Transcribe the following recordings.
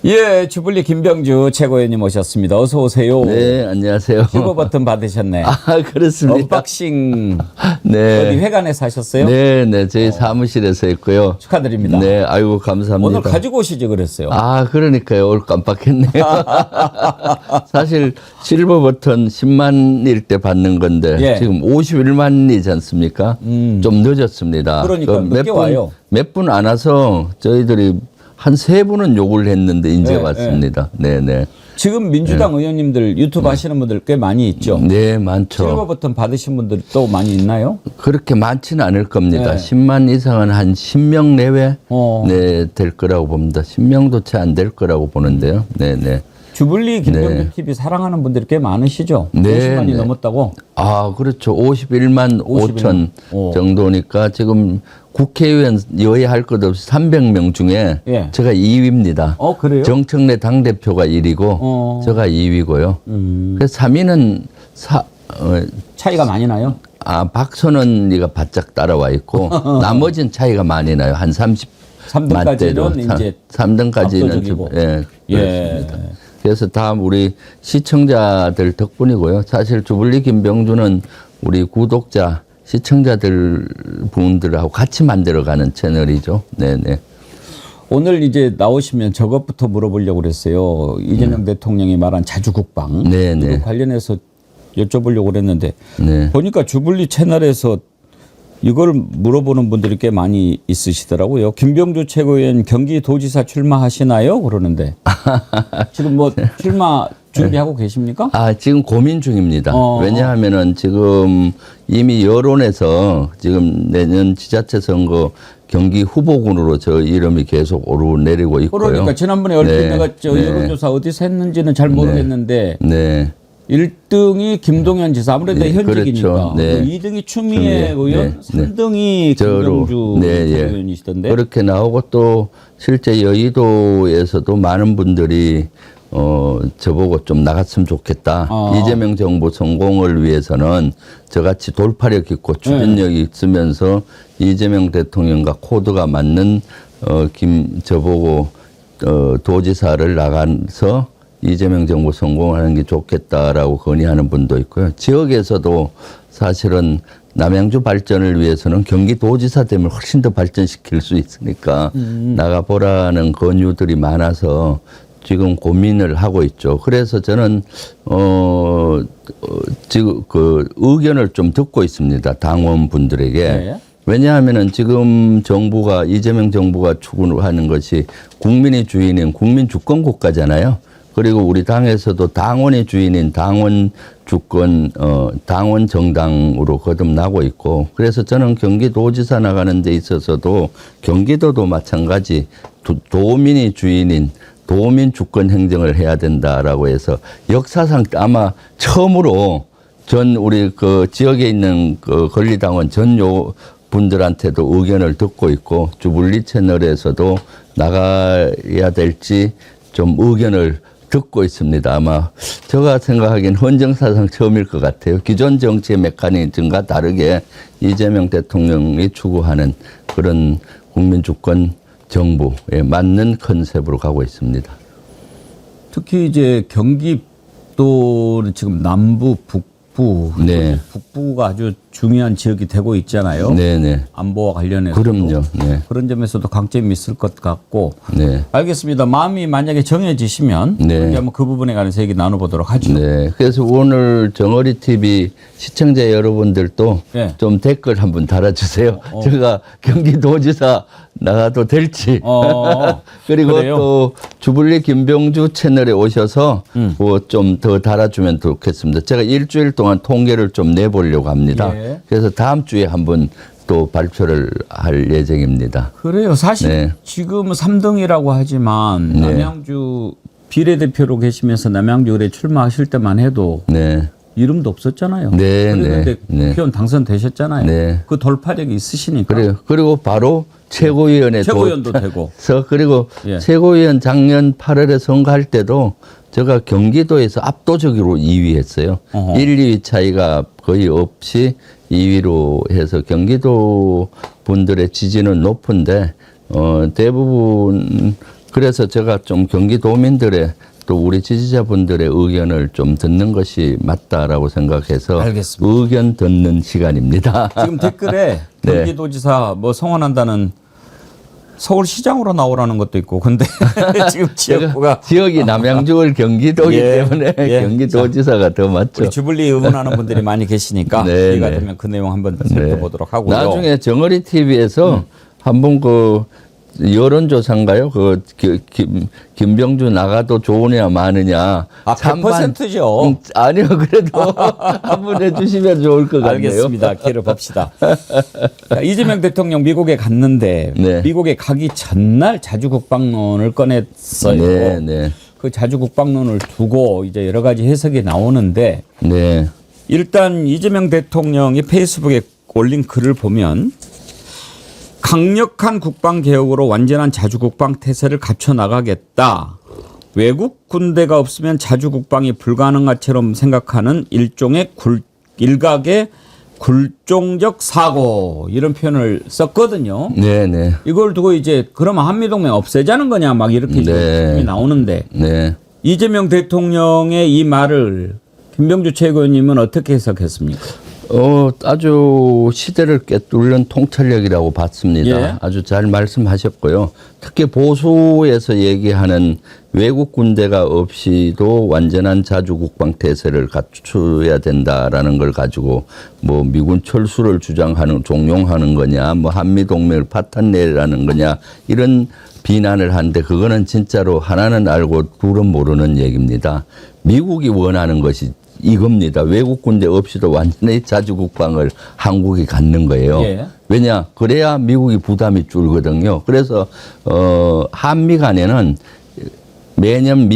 예, 주불리 김병주 최고위원님 오셨습니다. 어서 오세요. 네, 안녕하세요. 실버 버튼 받으셨네. 아, 그렇습니다. 언박싱. 네. 어디 회관에서 하셨어요? 네, 저희 사무실에서 했고요. 축하드립니다. 네, 아이고, 감사합니다. 오늘 가지고 오시지 그랬어요. 아, 그러니까요. 오늘 깜빡했네요. 사실 실버 버튼 10만일 때 받는 건데 예. 지금 51만이지 않습니까? 좀 늦었습니다. 그러니까 늦게 와요. 몇 분 안 와서 저희들이 한 3분은 욕을 했는데 이제 네, 왔습니다. 네. 지금 민주당 의원님들 유튜브 하시는 분들 꽤 많이 있죠. 네, 많죠. 실버 버튼 받으신 분들 또 많이 있나요? 그렇게 많지는 않을 겁니다. 네. 10만 이상은 한 10명 내외 어. 될 거라고 봅니다. 10명도 채 안 될 거라고 보는데요. 네. 주불리 김병주 네. TV 사랑하는 분들이 꽤 많으시죠? 네, 50만이 네. 넘었다고? 아, 그렇죠. 51만 5천 오. 정도니까 지금 국회의원 여야 할 것 없이 300명 중에 예. 제가 2위입니다. 그래요? 정청래 당대표가 1위고 제가 2위고요. 그래서 3위는 차이가 많이 나요? 박선언이가 바짝 따라와 있고 나머지는 차이가 많이 나요. 한 3등까지는 이제 3등까지는 압도적이고. 그렇습니다. 그래서 다 우리 시청자들 덕분이고요. 사실 주불리 김병주는 우리 구독자 시청자들 분들하고 같이 만들어가는 채널이죠. 네네. 오늘 이제 나오시면 저것부터 물어보려고 그랬어요. 이재명 대통령이 말한 자주국방. 네네. 이거 관련해서 여쭤보려고 그랬는데 네. 보니까 주불리 채널에서 이걸 물어보는 분들이 꽤 많이 있으시더라고요. 김병주 최고위원 경기도지사 출마하시나요? 그러는데 지금 뭐 출마 준비하고 계십니까? 지금 고민 중입니다. 어. 왜냐하면은 지금 이미 여론에서 지금 내년 지자체 선거 경기 후보군으로 저 이름이 계속 오르내리고 있고요. 그러니까 지난번에 얼핏 네. 내가 저 네. 여론조사 어디서 했는지는 잘 모르겠는데 네. 1등이 김동연 지사 아무래도 네, 현직이니까 그렇죠. 네. 2등이 추미애 추미애, 의원, 네, 3등이 김병주 의원이시던데. 그렇게 나오고 또 실제 여의도에서도 많은 분들이 저보고 좀 나갔으면 좋겠다. 이재명 정부 성공을 위해서는 저같이 돌파력 있고 추진력이 있으면서 이재명 대통령과 코드가 맞는 저보고 도지사를 나가서 이재명 정부 성공하는 게 좋겠다라고 건의하는 분도 있고요. 지역에서도 사실은 남양주 발전을 위해서는 경기도지사 되면 훨씬 더 발전시킬 수 있으니까 나가보라는 권유들이 많아서 지금 고민을 하고 있죠. 그래서 저는 지금 그 의견을 좀 듣고 있습니다. 당원분들에게. 네. 왜냐하면은 지금 정부가 이재명 정부가 추구하는 것이 국민의 주인인 국민 주권 국가잖아요. 그리고 우리 당에서도 당원의 주인인 당원 주권, 당원 정당으로 거듭나고 있고, 그래서 저는 경기도지사 나가는 데 있어서도 경기도도 마찬가지 도민이 주인인 도민 주권 행정을 해야 된다라고 해서 역사상 아마 처음으로 우리 그 지역에 있는 그 권리당원 분들한테도 의견을 듣고 있고, 주불리 채널에서도 나가야 될지 좀 의견을 듣고 있습니다. 아마 제가 생각하기엔 헌정사상 처음일 것 같아요. 기존 정치의 메커니즘과 다르게 이재명 대통령이 추구하는 그런 국민주권 정부에 맞는 컨셉으로 가고 있습니다. 특히 이제 경기도는 지금 남부, 북부, 네. 북부가 아주 중요한 지역이 되고 있잖아요. 네네. 안보와 관련해서. 그럼요. 네. 그런 점에서도 강점이 있을 것 같고. 네. 알겠습니다. 마음이 만약에 정해지시면 네. 그렇게 한번 그 부분에 관해서 얘기 나눠보도록 하죠. 네. 그래서 오늘 정어리 TV 시청자 여러분들도 네. 좀 댓글 한번 달아주세요. 제가 경기도지사 나가도 될지. 그리고 그래요? 또 주불리 김병주 채널에 오셔서 뭐 좀 더 달아주면 좋겠습니다. 제가 일주일 동안 통계를 좀 내보려고 합니다. 예. 그래서 다음 주에 한번 또 발표를 할 예정입니다. 그래요. 사실 네. 지금 3등이라고 하지만 남양주 비례대표로 계시면서 남양주 의뢰 출마하실 때만 해도 네. 이름도 없었잖아요. 네, 그런데 네. 국회의원 당선되셨잖아요. 네. 그 돌파력이 있으시니까. 그래요. 그리고 바로 최고위원회 최고위원도 되고. 그리고 예. 최고위원 작년 8월에 선거할 때도 제가 경기도에서 압도적으로 2위 했어요. 1, 2위 차이가 거의 없이 2위로 해서 경기도 분들의 지지는 높은데 대부분 그래서 제가 좀 경기도민들의 또 우리 지지자분들의 의견을 좀 듣는 것이 맞다라고 생각해서 알겠습니다. 의견 듣는 시간입니다. 지금 댓글에 네. 경기도지사 뭐 성원한다는 서울시장으로 나오라는 것도 있고 근데 지금 지역구가 지역이 남양주월 경기도이기 예, 때문에 예. 경기도지사가 더 맞죠. 우리 주블리 응원하는 분들이 많이 계시니까 네, 기회가 네. 되면 그 내용 한번 살펴보도록 하고요. 나중에 정어리 TV에서 한번 그 여론조사인가요? 그 김병주 나가도 좋으냐 마느냐. 100%죠. 아니요, 그래도 한번 해주시면 좋을 것 같네요. 알겠습니다. 기회를 봅시다. 자, 이재명 대통령 미국에 갔는데 네. 미국에 가기 전날 자주국방론을 꺼냈어요. 네, 네, 그 자주국방론을 두고 이제 여러 가지 해석이 나오는데 네, 일단 이재명 대통령이 페이스북에 올린 글을 보면 강력한 국방개혁으로 완전한 자주국방 태세를 갖춰 나가겠다. 외국 군대가 없으면 자주국방이 불가능한처럼 생각하는 일각의 굴종적 사고 이런 표현을 썼거든요. 네, 네, 이걸 두고 이제 그러면 한미동맹 없애자는 거냐 막 이렇게 네. 나오는데 네. 이재명 대통령의 이 말을 김병주 최고위원님은 어떻게 해석했습니까? 아주 시대를 꿰뚫는 통찰력이라고 봤습니다. 예. 아주 잘 말씀하셨고요. 특히 보수에서 얘기하는 외국 군대가 없이도 완전한 자주국방 태세를 갖춰야 된다라는 걸 가지고 뭐 미군 철수를 종용하는 거냐, 뭐 한미동맹을 파탄내라는 거냐 이런 비난을 하는데 그거는 진짜로 하나는 알고 둘은 모르는 얘기입니다. 미국이 원하는 것이 이겁니다. 외국 군대 없이도 완전히 자주국방을 한국이 갖는 거예요. 예. 왜냐? 그래야 미국이 부담이 줄거든요. 그래서 한미 간에는 매년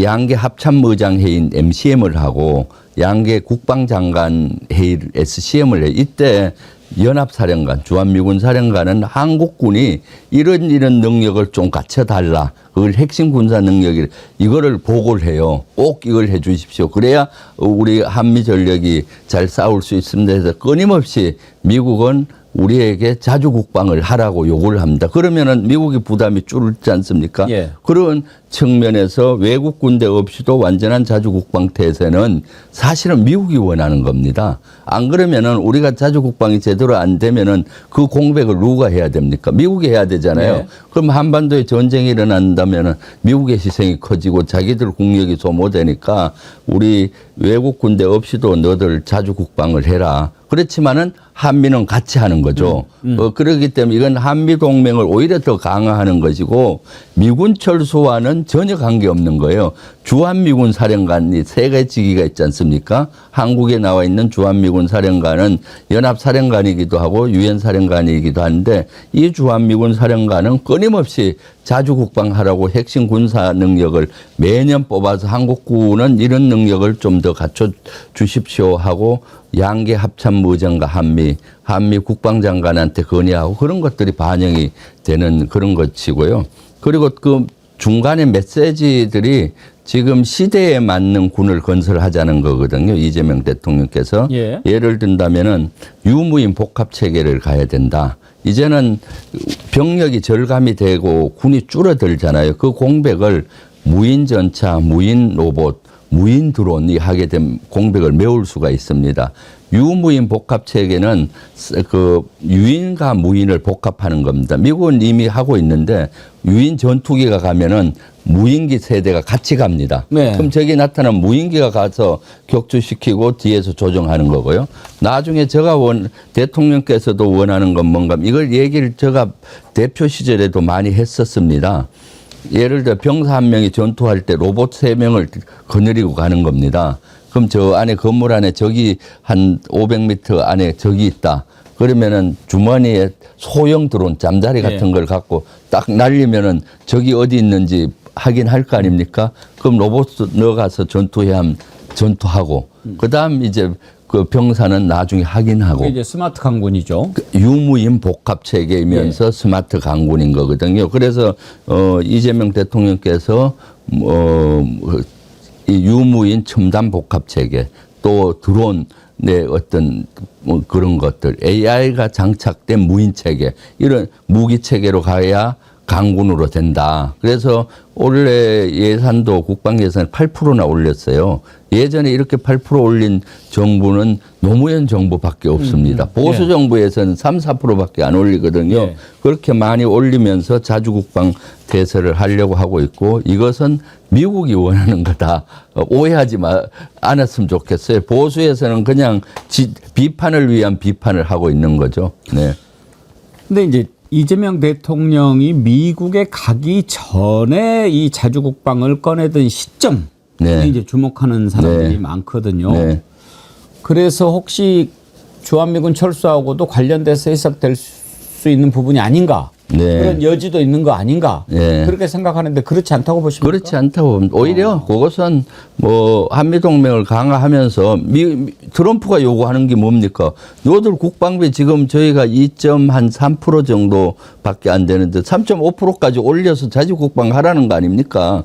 양계 합참의장 회의인 MCM을 하고 양계 국방장관 회의를 SCM을 해요. 이때 연합사령관, 주한미군 사령관은 한국군이 이런 능력을 좀 갖춰달라. 그걸 핵심 군사 능력을 이거를 보고를 해요. 꼭 이걸 해 주십시오. 그래야 우리 한미 전력이 잘 싸울 수 있습니다. 해서 끊임없이 미국은 우리에게 자주국방을 하라고 요구를 합니다. 그러면은 미국이 부담이 줄지 않습니까? 예. 그런 측면에서 외국 군대 없이도 완전한 자주국방 태세는 사실은 미국이 원하는 겁니다. 안 그러면은 우리가 자주국방이 제대로 안 되면은 그 공백을 누가 해야 됩니까? 미국이 해야 되잖아요. 네. 그럼 한반도에 전쟁이 일어난다면은 미국의 희생이 커지고 자기들 국력이 소모되니까 우리 외국 군대 없이도 너들 자주국방을 해라. 그렇지만은 한미는 같이 하는 거죠. 그렇기 때문에 이건 한미 동맹을 오히려 더 강화하는 것이고 미군 철수와는 전혀 관계없는 거예요. 주한미군 사령관이 세 가지 직위가 있지 않습니까? 한국에 나와 있는 주한미군 사령관은 연합사령관이기도 하고 유엔사령관이기도 한데 이 주한미군 사령관은 끊임없이 자주국방하라고 핵심 군사 능력을 매년 뽑아서 한국군은 이런 능력을 좀 더 갖춰 주십시오 하고 양계 합참의장과 한미 국방장관한테 건의하고 그런 것들이 반영이 되는 그런 것이고요. 그리고 그 중간에 메시지들이 지금 시대에 맞는 군을 건설하자는 거거든요. 이재명 대통령께서. 예. 예를 든다면은 유무인 복합 체계를 가야 된다. 이제는 병력이 절감이 되고 군이 줄어들잖아요. 그 공백을 무인 전차, 무인 로봇, 무인 드론이 하게 된 공백을 메울 수가 있습니다. 유무인 복합 체계는 그 유인과 무인을 복합하는 겁니다. 미국은 이미 하고 있는데 유인 전투기가 가면은 무인기 세대가 같이 갑니다. 네. 그럼 저기 나타난 무인기가 가서 격추시키고 뒤에서 조정하는 거고요. 나중에 제가 대통령께서도 원하는 건 뭔가 이걸 얘기를 제가 대표 시절에도 많이 했었습니다. 예를 들어 병사 한 명이 전투할 때 로봇 3명을 거느리고 가는 겁니다. 그럼 저 안에 건물 안에 저기 한 500m 안에 저기 있다. 그러면은 주머니에 소형 드론 잠자리 같은 걸 갖고 딱 날리면은 저기 어디 있는지 확인할 거 아닙니까? 그럼 로봇 넣어가서 전투하고 그다음 이제 그 병사는 나중에 확인하고. 그게 이제 스마트 강군이죠. 유무인 복합 체계이면서 스마트 강군인 거거든요. 그래서 이재명 대통령께서 이 유무인 첨단 복합 체계 또 드론의 어떤 뭐 그런 것들 AI가 장착된 무인 체계 이런 무기 체계로 가야 강군으로 된다. 그래서 올해 예산도 국방 예산 8%나 올렸어요. 예전에 이렇게 8% 올린 정부는 노무현 정부밖에 없습니다. 보수 정부에서는 3, 4%밖에 안 올리거든요. 예. 그렇게 많이 올리면서 자주국방 대세를 하려고 하고 있고 이것은 미국이 원하는 거다. 오해하지 않았으면 좋겠어요. 보수에서는 그냥 비판을 위한 비판을 하고 있는 거죠. 네. 근데 이제 이재명 대통령이 미국에 가기 전에 이 자주국방을 꺼내던 시점에 네. 이제 주목하는 사람들이 네. 많거든요. 네. 그래서 혹시 주한미군 철수하고도 관련돼서 해석될 수 있는 부분이 아닌가? 네. 그런 여지도 있는 거 아닌가? 네. 그렇게 생각하는데 그렇지 않다고 보십니까? 그렇지 않다고 봅니다. 오히려 그것은 뭐 한미동맹을 강화하면서 트럼프가 요구하는 게 뭡니까? 요들 국방비 지금 저희가 2.3% 정도밖에 안 되는데 3.5%까지 올려서 자주국방 하라는 거 아닙니까?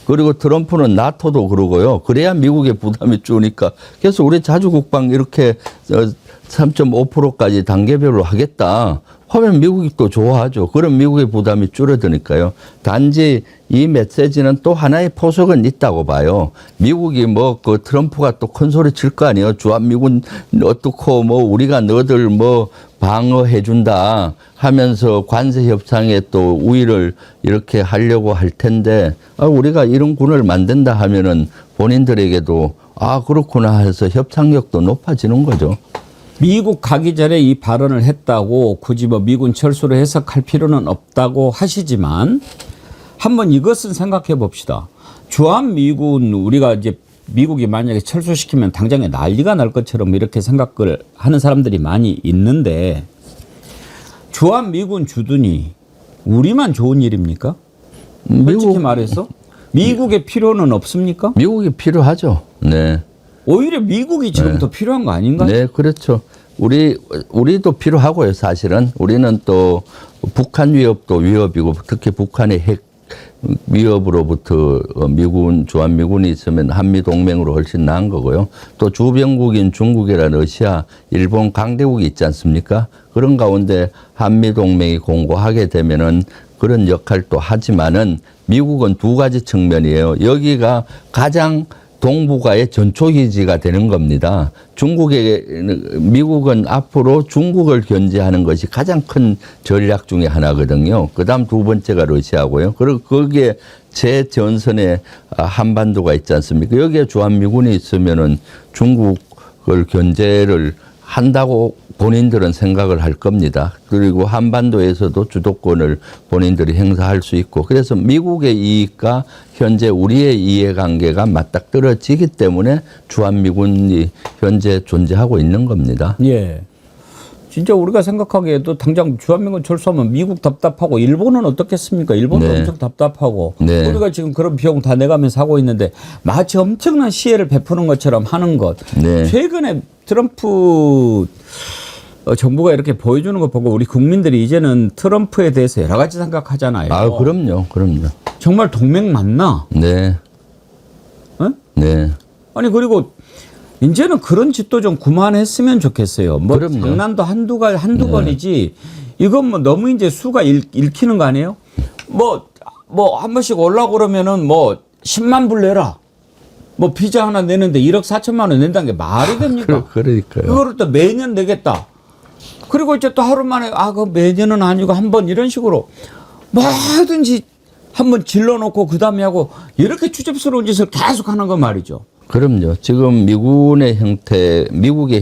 그리고 트럼프는 나토도 그러고요. 그래야 미국의 부담이 주니까. 그래서 우리 자주국방 이렇게 3.5%까지 단계별로 하겠다. 하면 미국이 또 좋아하죠. 그럼 미국의 부담이 줄어드니까요. 단지 이 메시지는 또 하나의 포석은 있다고 봐요. 미국이 뭐 그 트럼프가 또 큰 소리 칠 거 아니에요. 주한미군 어떻고 뭐 우리가 너들 뭐 방어해준다 하면서 관세 협상에 또 우위를 이렇게 하려고 할 텐데 우리가 이런 군을 만든다 하면은 본인들에게도 그렇구나 해서 협상력도 높아지는 거죠. 미국 가기 전에 이 발언을 했다고 굳이 뭐 미군 철수를 해석할 필요는 없다고 하시지만 한번 이것은 생각해 봅시다. 주한미군 우리가 이제 미국이 만약에 철수시키면 당장에 난리가 날 것처럼 이렇게 생각을 하는 사람들이 많이 있는데 주한미군 주둔이 우리만 좋은 일입니까? 솔직히 말해서 미국의 필요는 없습니까? 미국이 필요하죠. 네. 오히려 미국이 지금 더 필요한 거 아닌가요? 네, 그렇죠. 우리도 필요하고요, 사실은. 우리는 또 북한 위협도 위협이고 특히 북한의 핵 위협으로부터 주한미군이 있으면 한미동맹으로 훨씬 나은 거고요. 또 주변국인 중국이나 러시아, 일본 강대국이 있지 않습니까? 그런 가운데 한미동맹이 공고하게 되면은 그런 역할도 하지만은 미국은 두 가지 측면이에요. 여기가 가장 동북아의 전초기지가 되는 겁니다. 미국은 앞으로 중국을 견제하는 것이 가장 큰 전략 중에 하나거든요. 그 다음 두 번째가 러시아고요. 그리고 거기에 제 전선에 한반도가 있지 않습니까? 여기에 주한미군이 있으면은 중국을 견제를 한다고 본인들은 생각을 할 겁니다. 그리고 한반도에서도 주도권을 본인들이 행사할 수 있고 그래서 미국의 이익과 현재 우리의 이해관계가 맞닥뜨려지기 때문에 주한미군이 현재 존재하고 있는 겁니다. 예. 진짜 우리가 생각하기에도 당장 주한미군 철수하면 미국 답답하고 일본은 어떻겠습니까? 일본도 네. 엄청 답답하고 네. 우리가 지금 그런 비용 다 내가면서 하고 있는데 마치 엄청난 시혜를 베푸는 것처럼 하는 것. 네. 최근에 트럼프 정부가 이렇게 보여주는 거 보고 우리 국민들이 이제는 트럼프에 대해서 여러 가지 생각하잖아요. 그럼요. 정말 동맹 맞나? 네. 어? 네. 아니 그리고 이제는 그런 짓도 좀 그만했으면 좋겠어요. 뭐 그럼요. 장난도 한두 번이지 이건 뭐 너무 이제 수가 읽히는 거 아니에요? 뭐 한 번씩 올라고 그러면은 뭐 10만 불 내라. 뭐 비자 하나 내는데 1억 4천만 원 낸다는 게 말이 됩니까? 그러니까요. 그거를 또 매년 내겠다. 그리고 이제 또 하루 만에 그 매년은 아니고 한 번 이런 식으로 뭐든지 한번 질러놓고 그 다음에 하고 이렇게 추접스러운 짓을 계속 하는 거 말이죠. 그럼요. 지금 미국의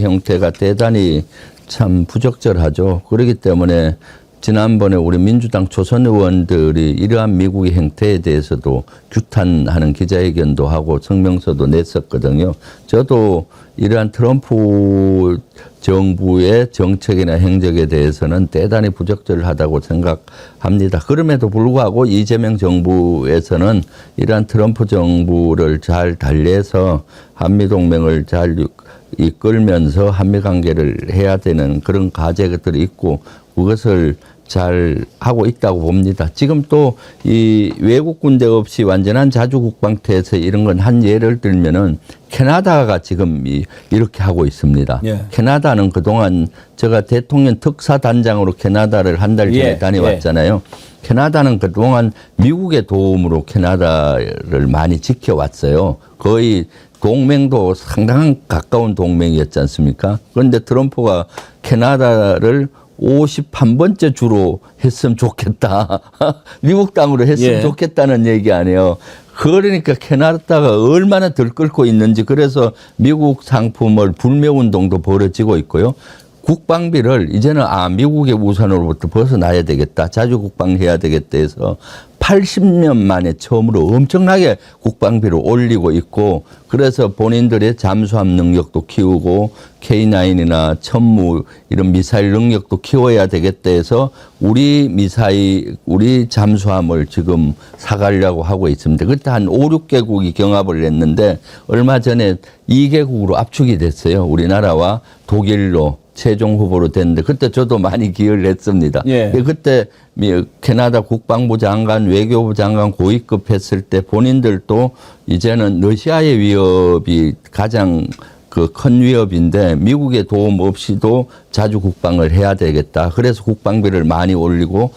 형태가 대단히 참 부적절하죠. 그렇기 때문에 지난번에 우리 민주당 초선 의원들이 이러한 미국의 행태에 대해서도 규탄하는 기자회견도 하고 성명서도 냈었거든요. 저도 이러한 트럼프 정부의 정책이나 행적에 대해서는 대단히 부적절하다고 생각합니다. 그럼에도 불구하고 이재명 정부에서는 이러한 트럼프 정부를 잘 달래서 한미동맹을 잘 이끌면서 한미관계를 해야 되는 그런 과제들이 있고 그것을 잘 하고 있다고 봅니다. 지금 또 이 외국 군대 없이 완전한 자주국방태세 이런 건 한 예를 들면은 캐나다가 지금 이렇게 하고 있습니다. 예. 캐나다는 그동안 제가 대통령 특사단장으로 캐나다를 한 달 전에 예. 다녀왔잖아요. 캐나다는 그동안 미국의 도움으로 캐나다를 많이 지켜왔어요. 거의 동맹도 상당한 가까운 동맹이었지 않습니까? 그런데 트럼프가 캐나다를 51번째 주로 했으면 좋겠다. 미국 땅으로 했으면 예. 좋겠다는 얘기 아니에요. 그러니까 캐나다가 얼마나 들끓고 있는지 그래서 미국 상품을 불매 운동도 벌어지고 있고요. 국방비를 이제는 미국의 우선으로부터 벗어나야 되겠다. 자주국방해야 되겠다 해서 80년 만에 처음으로 엄청나게 국방비를 올리고 있고 그래서 본인들의 잠수함 능력도 키우고 K9이나 천무 이런 미사일 능력도 키워야 되겠다 해서 우리 잠수함을 지금 사가려고 하고 있습니다. 그때 한 5, 6개국이 경합을 했는데 얼마 전에 2개국으로 압축이 됐어요. 우리나라와 독일로 최종 후보로 됐는데 그때 저도 많이 기여를 했습니다. 예. 그때 캐나다 국방부 장관, 외교부 장관 고위급 했을 때 본인들도 이제는 러시아의 위협이 가장 큰 위협인데 미국의 도움 없이도 자주 국방을 해야 되겠다. 그래서 국방비를 많이 올리고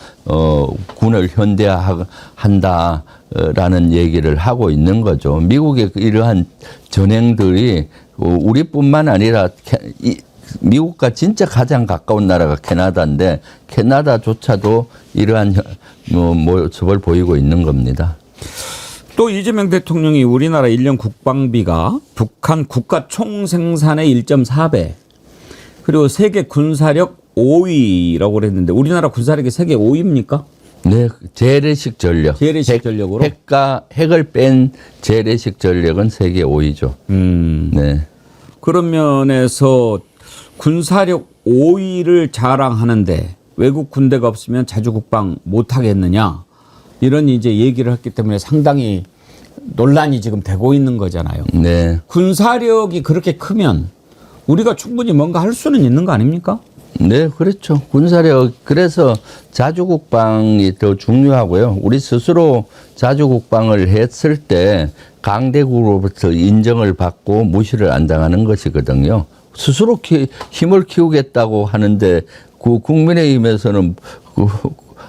군을 현대화한다라는 얘기를 하고 있는 거죠. 미국의 이러한 전행들이 우리뿐만 아니라 미국과 진짜 가장 가까운 나라가 캐나다인데 캐나다조차도 이러한 모습을 보이고 있는 겁니다. 또 이재명 대통령이 우리나라 1년 국방비가 북한 국가 총생산의 1.4배 그리고 세계 군사력 5위라고 그랬는데 우리나라 군사력이 세계 5위입니까? 네, 재래식 전력. 재래식 전력으로? 핵을 뺀 재래식 전력은 세계 5위죠. 네. 그런 면에서 군사력 5위를 자랑하는데 외국 군대가 없으면 자주국방 못하겠느냐 이런 이제 얘기를 했기 때문에 상당히 논란이 지금 되고 있는 거잖아요. 네. 군사력이 그렇게 크면 우리가 충분히 뭔가 할 수는 있는 거 아닙니까? 네, 그렇죠. 군사력, 그래서 자주국방이 더 중요하고요. 우리 스스로 자주국방을 했을 때 강대국으로부터 인정을 받고 무시를 안 당하는 것이거든요. 스스로 힘을 키우겠다고 하는데 그 국민의힘에서는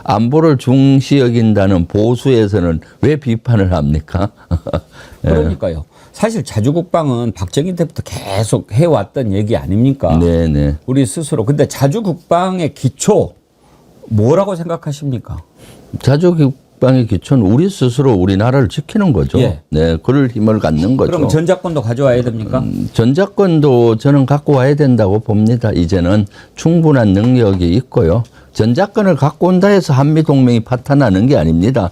안보를 중시 여긴다는 보수에서는 왜 비판을 합니까? 그러니까요. 사실 자주국방은 박정희 때부터 계속 해왔던 얘기 아닙니까? 네네. 우리 스스로. 근데 자주국방의 기초 뭐라고 생각하십니까? 자주국방의 기초는 우리 스스로 우리나라를 지키는 거죠. 예. 네, 그럴 힘을 갖는 거죠. 그럼 전자권도 가져와야 됩니까? 전자권도 저는 갖고 와야 된다고 봅니다. 이제는 충분한 능력이 있고요. 전자권을 갖고 온다 해서 한미동맹이 파탄나는 게 아닙니다.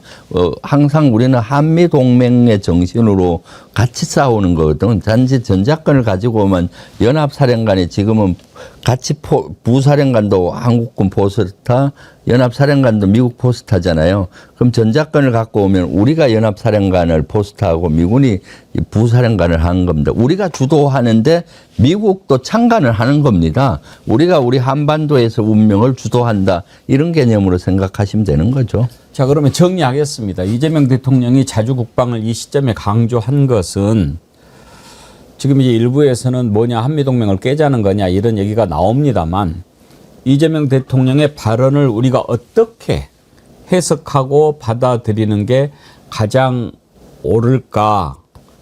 항상 우리는 한미동맹의 정신으로 같이 싸우는 거거든. 단지 전자권을 가지고 오면 연합사령관이 지금은 같이 부사령관도 한국군 포스타, 연합사령관도 미국 포스타잖아요. 그럼 전자권을 갖고 오면 우리가 연합사령관을 포스타하고 미군이 부사령관을 하는 겁니다. 우리가 주도하는데 미국도 참관을 하는 겁니다. 우리가 우리 한반도에서 운명을 주도한다. 이런 개념으로 생각하시면 되는 거죠. 자, 그러면 정리하겠습니다. 이재명 대통령이 자주국방을 이 시점에 강조한 것은 지금 이제 일부에서는 뭐냐 한미동맹을 깨자는 거냐 이런 얘기가 나옵니다만 이재명 대통령의 발언을 우리가 어떻게 해석하고 받아들이는 게 가장 옳을까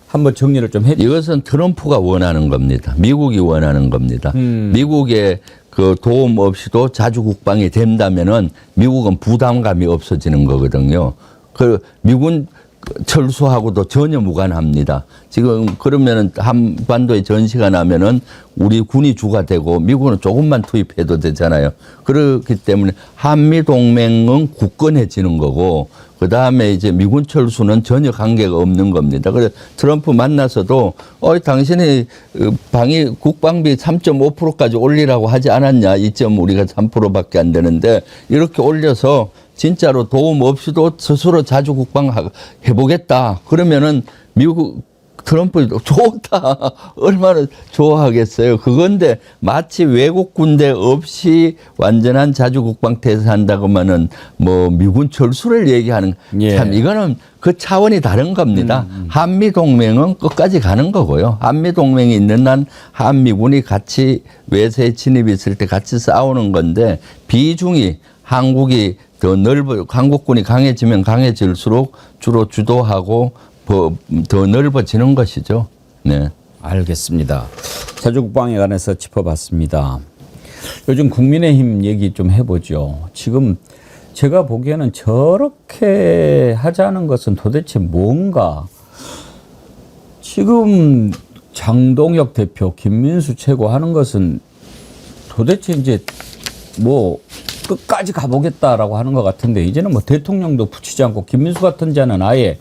한번 정리를 좀 해주세요. 이것은 트럼프가 원하는 겁니다. 미국이 원하는 겁니다. 미국의 그 도움 없이도 자주국방이 된다면은 미국은 부담감이 없어지는 거거든요. 그 미군 철수하고도 전혀 무관합니다. 지금 그러면은 한반도에 전시가 나면은 우리 군이 주가 되고 미국은 조금만 투입해도 되잖아요. 그렇기 때문에 한미동맹은 굳건해지는 거고 그 다음에 이제 미군 철수는 전혀 관계가 없는 겁니다. 그래서 트럼프 만나서도 당신이 국방비 3.5%까지 올리라고 하지 않았냐. 2. 우리가 3%밖에 안 되는데 이렇게 올려서 진짜로 도움 없이도 스스로 자주국방 해보겠다. 그러면은 미국 트럼프 좋다. 얼마나 좋아하겠어요. 그건데 마치 외국 군대 없이 완전한 자주국방 태세한다고만은 뭐 미군 철수를 얘기하는 예. 참 이거는 그 차원이 다른 겁니다. 한미 동맹은 끝까지 가는 거고요. 한미 동맹이 있는 한 한미군이 같이 외세 진입했을 때 같이 싸우는 건데 비중이 한국이 더 한국군이 강해지면 강해질수록 주로 주도하고 더 넓어지는 것이죠. 네. 알겠습니다. 자주국방에 관해서 짚어봤습니다. 요즘 국민의힘 얘기 좀 해보죠. 지금 제가 보기에는 저렇게 하자는 것은 도대체 뭔가. 지금 장동혁 대표, 김민수 최고 하는 것은 도대체 이제 뭐 끝까지 가보겠다라고 하는 것 같은데 이제는 뭐 대통령도 붙이지 않고 김민수 같은 자는 아예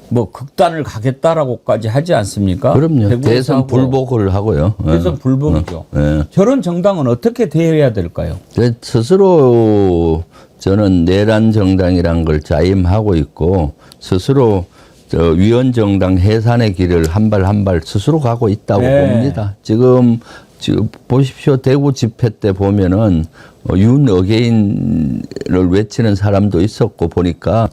뭐 극단을 가겠다라고까지 하지 않습니까? 그럼요. 대선 불복을 하고요. 대선 불복이죠. 네. 저런 정당은 어떻게 대해야 될까요? 스스로 저는 내란 정당이란 걸 자임하고 있고 스스로 위원 정당 해산의 길을 한 발 한 발 스스로 가고 있다고 네. 봅니다. 지금 보십시오. 대구 집회 때 보면은 윤 어게인을 외치는 사람도 있었고 보니까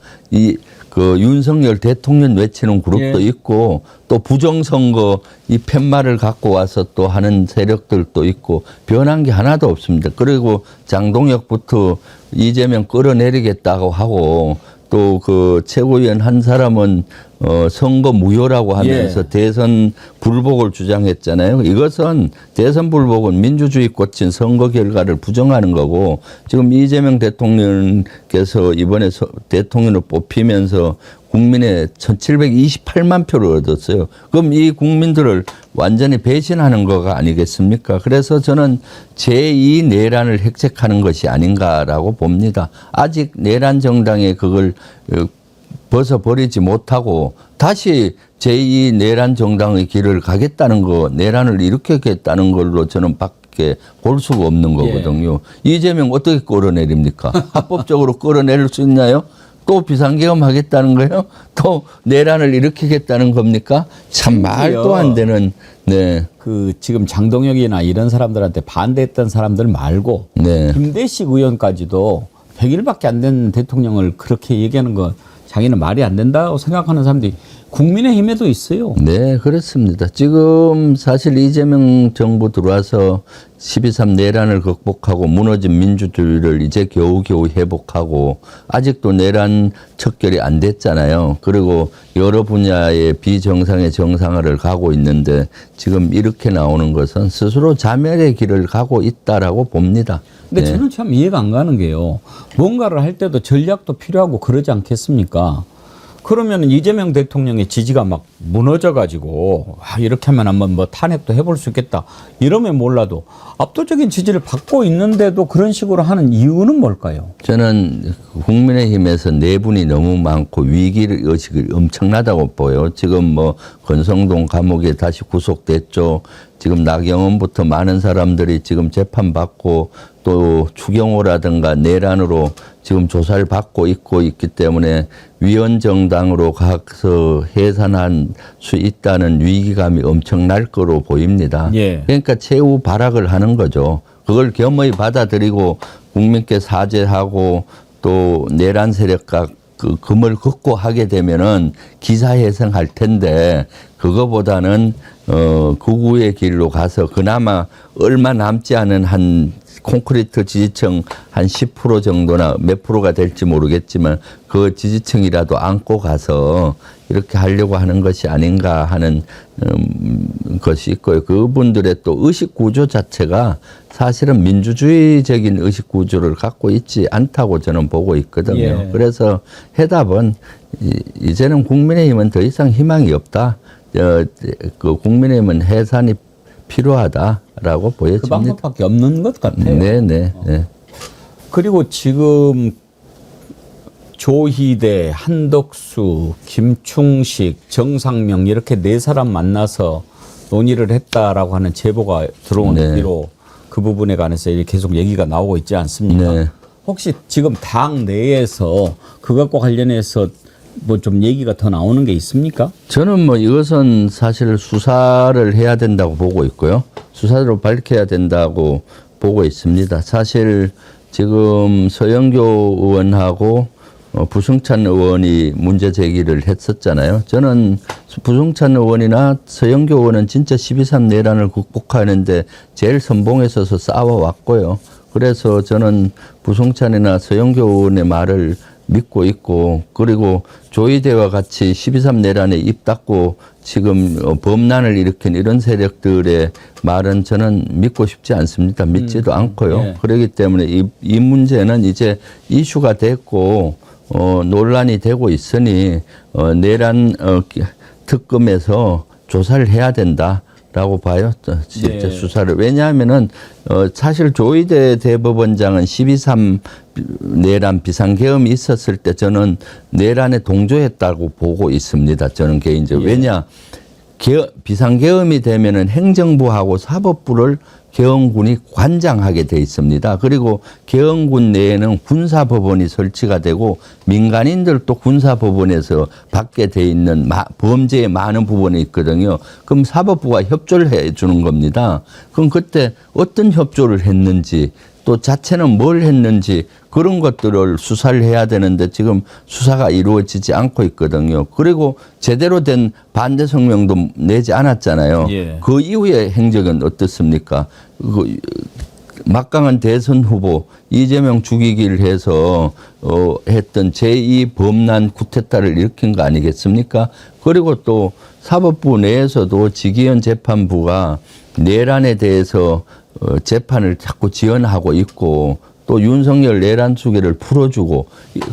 그 윤석열 대통령 외치는 그룹도 예. 있고 또 부정선거 이 팻말을 갖고 와서 또 하는 세력들도 있고 변한 게 하나도 없습니다. 그리고 장동혁부터 이재명 끌어내리겠다고 하고 또 그 최고위원 한 사람은 선거 무효라고 하면서 예. 대선 불복을 주장했잖아요. 이것은 대선 불복은 민주주의 꽂힌 선거 결과를 부정하는 거고 지금 이재명 대통령께서 이번에 대통령을 뽑히면서 국민의 1728만 표를 얻었어요. 그럼 이 국민들을 완전히 배신하는 거가 아니겠습니까? 그래서 저는 제2 내란을 획책하는 것이 아닌가라고 봅니다. 아직 내란 정당에 그걸 벗어버리지 못하고 다시 제2 내란 정당의 길을 가겠다는 거, 내란을 일으키겠다는 걸로 저는 밖에 볼 수가 없는 거거든요. 예. 이재명 어떻게 끌어내립니까? 합법적으로 끌어내릴 수 있나요? 또 비상계엄 하겠다는 거예요? 또 내란을 일으키겠다는 겁니까? 참 말도 안 되는, 네. 그 지금 장동혁이나 이런 사람들한테 반대했던 사람들 말고 네. 김대식 의원까지도 100일밖에 안 된 대통령을 그렇게 얘기하는 거 자기는 말이 안 된다고 생각하는 사람들이 국민의힘에도 있어요. 네, 그렇습니다. 지금 사실 이재명 정부 들어와서 12.3 내란을 극복하고 무너진 민주주의를 이제 겨우겨우 회복하고 아직도 내란 척결이 안 됐잖아요. 그리고 여러 분야의 비정상의 정상화를 가고 있는데 지금 이렇게 나오는 것은 스스로 자멸의 길을 가고 있다라고 봅니다. 근데 네. 저는 참 이해가 안 가는 게요. 뭔가를 할 때도 전략도 필요하고 그러지 않겠습니까? 그러면 이재명 대통령의 지지가 막 무너져가지고 이렇게 하면 한번 뭐 탄핵도 해볼 수 있겠다. 이러면 몰라도 압도적인 지지를 받고 있는데도 그런 식으로 하는 이유는 뭘까요? 저는 국민의힘에서 내분이 너무 많고 위기의식이 엄청나다고 보여요. 지금 뭐 권성동 감옥에 다시 구속됐죠. 지금 나경원부터 많은 사람들이 지금 재판받고 또 추경호라든가 내란으로 지금 조사를 받고 있기 때문에 위원정당으로 가서 해산할 수 있다는 위기감이 엄청날 거로 보입니다. 예. 그러니까 최후 발악을 하는 거죠. 그걸 겸허히 받아들이고 국민께 사죄하고 또 내란 세력과 그 금을 긋고 하게 되면은 기사회생할 텐데 그거보다는 극우의 길로 가서 그나마 얼마 남지 않은 한 콘크리트 지지층 한 10% 정도나 몇 프로가 될지 모르겠지만 그 지지층이라도 안고 가서 이렇게 하려고 하는 것이 아닌가 하는 것이 있고요. 그분들의 또 의식 구조 자체가 사실은 민주주의적인 의식 구조를 갖고 있지 않다고 저는 보고 있거든요. 예. 그래서 해답은 이제는 국민의힘은 더 이상 희망이 없다. 그 국민의힘은 해산이 필요하다라고 그 보여집니다. 방법밖에 없는 것 같아요. 네. 그리고 지금 조희대, 한덕수, 김충식, 정상명 이렇게 네 사람 만나서 논의를 했다라고 하는 제보가 들어온 네. 뒤로 그 부분에 관해서 계속 얘기가 나오고 있지 않습니까? 네. 혹시 지금 당 내에서 그것과 관련해서 뭐 좀 얘기가 더 나오는 게 있습니까? 저는 뭐 이것은 사실 수사를 해야 된다고 보고 있고요. 수사로 밝혀야 된다고 보고 있습니다. 사실 지금 서영교 의원하고 부승찬 의원이 문제 제기를 했었잖아요. 저는 부승찬 의원이나 서영교 의원은 진짜 12.3 내란을 극복하는데 제일 선봉에 서서 싸워왔고요. 그래서 저는 부승찬이나 서영교 의원의 말을 믿고 있고, 그리고 조이대와 같이 12.3 내란에 입 닫고 지금 범란을 일으킨 이런 세력들의 말은 저는 믿고 싶지 않습니다. 믿지도 않고요. 예. 그렇기 때문에 이 문제는 이제 이슈가 됐고 논란이 되고 있으니 내란 특검에서 조사를 해야 된다라고 봐요. 실제 네. 수사를. 왜냐하면은 사실 조이대 대법원장은 12.3 내란 비상계엄이 있었을 때 저는 내란에 동조했다고 보고 있습니다. 저는 개인적으로. 예. 왜냐? 비상계엄이 되면은 행정부하고 사법부를 계엄군이 관장하게 돼 있습니다. 그리고 계엄군 내에는 군사법원이 설치가 되고 민간인들도 군사법원에서 받게 돼 있는 범죄의 많은 부분이 있거든요. 그럼 사법부가 협조를 해 주는 겁니다. 그럼 그때 어떤 협조를 했는지 또 자체는 뭘 했는지 그런 것들을 수사를 해야 되는데 지금 수사가 이루어지지 않고 있거든요. 그리고 제대로 된 반대 성명도 내지 않았잖아요. 예. 그 이후의 행적은 어떻습니까? 막강한 대선 후보 이재명 죽이기를 해서 했던 제2 범란 쿠데타를 일으킨 거 아니겠습니까? 그리고 또 사법부 내에서도 지기현 재판부가 내란에 대해서 재판을 자꾸 지연하고 있고 또 윤석열 내란 수계를 풀어주고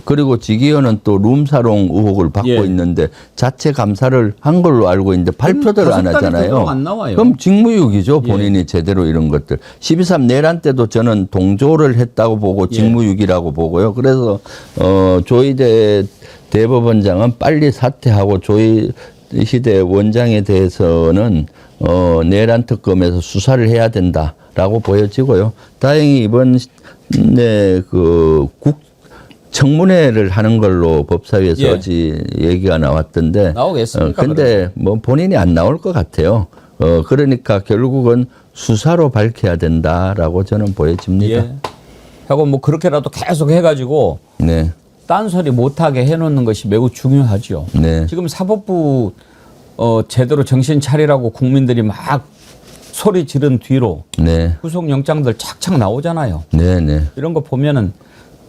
그리고 지기현은 또 룸사롱 의혹을 받고 예. 있는데 자체 감사를 한 걸로 알고 있는데 발표를 안 하잖아요. 안 나와요. 그럼 직무유기죠. 본인이 제대로 이런 것들. 12.3 내란 때도 저는 동조를 했다고 보고 직무유기라고 보고요. 그래서 조이대 대법원장은 빨리 사퇴하고 조이시대 원장에 대해서는 내란 특검에서 수사를 해야 된다라고 보여지고요. 다행히 이번에 청문회를 하는 걸로 법사위에서 어제 얘기가 나왔던데. 나오겠습니까? 근데 뭐 본인이 안 나올 것 같아요. 그러니까 결국은 수사로 밝혀야 된다라고 저는 보여집니다. 예. 하고 뭐 그렇게라도 계속 해가지고 네. 딴소리 못하게 해놓는 것이 매우 중요하죠. 네. 지금 사법부 제대로 정신 차리라고 국민들이 막 소리 지른 뒤로 네. 구속영장들 착착 나오잖아요. 네. 네. 이런 거 보면은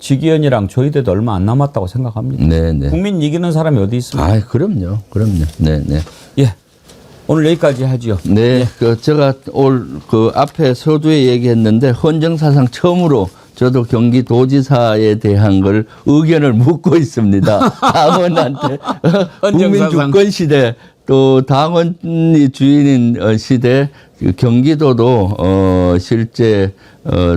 지기현이랑 조이대도 얼마 안 남았다고 생각합니다. 네. 네. 국민 이기는 사람이 어디 있습니까? 아, 그럼요. 그럼요. 네. 네. 예. 오늘 여기까지 하죠. 네, 제가 앞에 서두에 얘기했는데 헌정사상 처음으로 저도 경기도지사에 대한 걸 의견을 묻고 있습니다. 당원한테 국민 주권 시대 또 당원이 주인인 시대 경기도도 실제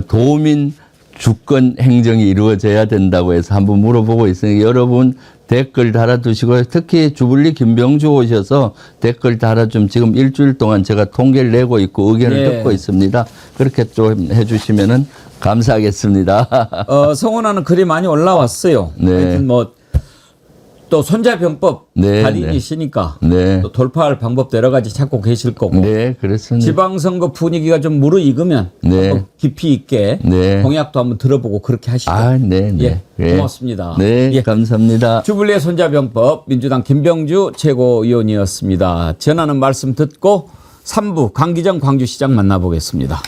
도민 주권 행정이 이루어져야 된다고 해서 한번 물어보고 있으니 여러분 댓글 달아두시고요. 특히 주불리 김병주 오셔서 댓글 달아주면 지금 일주일 동안 제가 통계를 내고 있고 의견을 듣고 있습니다. 그렇게 좀 해주시면은 감사하겠습니다. 성원하는 글이 많이 올라왔어요. 네. 하여튼 뭐 또 손자병법 네, 달인이시니까 네. 또 돌파할 방법도 여러 가지 찾고 계실 거고 네, 그렇습니다. 지방선거 분위기가 좀 무르익으면 네. 한번 깊이 있게 네. 공약도 한번 들어보고 그렇게 하시죠. 아, 네, 네. 예, 고맙습니다. 네, 예. 감사합니다. 주불리의 손자병법 민주당 김병주 최고위원이었습니다. 전하는 말씀 듣고 3부 강기정 광주시장 만나보겠습니다.